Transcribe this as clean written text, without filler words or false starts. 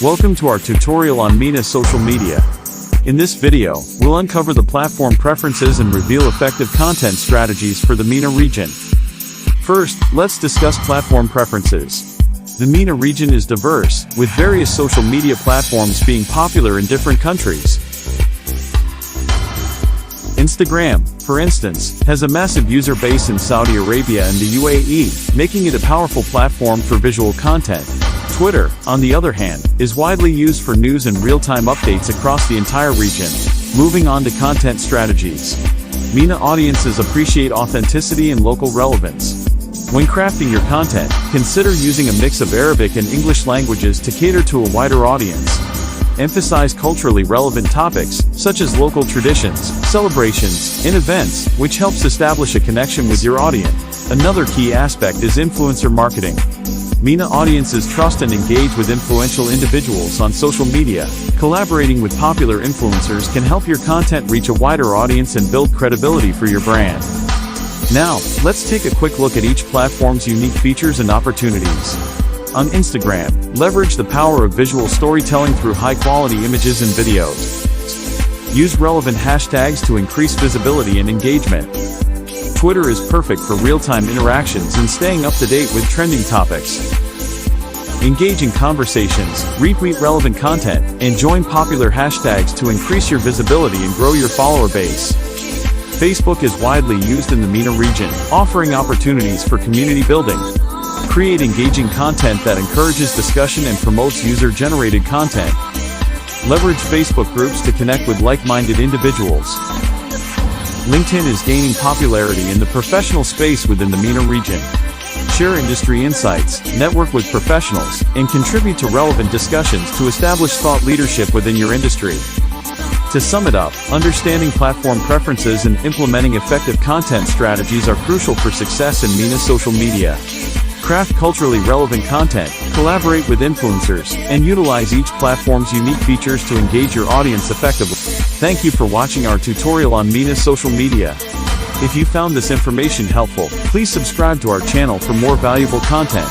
Welcome to our tutorial on MENA social media. In this video, we'll uncover the platform preferences and reveal effective content strategies for the MENA region. First, let's discuss platform preferences. The MENA region is diverse, with various social media platforms being popular in different countries. Instagram, for instance, has a massive user base in Saudi Arabia and the UAE, making it a powerful platform for visual content. Twitter, on the other hand, is widely used for news and real-time updates across the entire region. Moving on to content strategies. MENA audiences appreciate authenticity and local relevance. When crafting your content, consider using a mix of Arabic and English languages to cater to a wider audience. Emphasize culturally relevant topics, such as local traditions, celebrations, and events, which helps establish a connection with your audience. Another key aspect is influencer marketing. MENA audiences trust and engage with influential individuals on social media. Collaborating with popular influencers can help your content reach a wider audience and build credibility for your brand. Now, let's take a quick look at each platform's unique features and opportunities. On Instagram, leverage the power of visual storytelling through high-quality images and videos. Use relevant hashtags to increase visibility and engagement. Twitter is perfect for real-time interactions and staying up to date with trending topics. Engage in conversations, retweet relevant content, and join popular hashtags to increase your visibility and grow your follower base. Facebook is widely used in the MENA region, offering opportunities for community building. Create engaging content that encourages discussion and promotes user-generated content. Leverage Facebook groups to connect with like-minded individuals. LinkedIn is gaining popularity in the professional space within the MENA region. Share industry insights, network with professionals, and contribute to relevant discussions to establish thought leadership within your industry. To sum it up, understanding platform preferences and implementing effective content strategies are crucial for success in MENA social media. Craft culturally relevant content, collaborate with influencers, and utilize each platform's unique features to engage your audience effectively. Thank you for watching our tutorial on MENA social media. If you found this information helpful, please subscribe to our channel for more valuable content.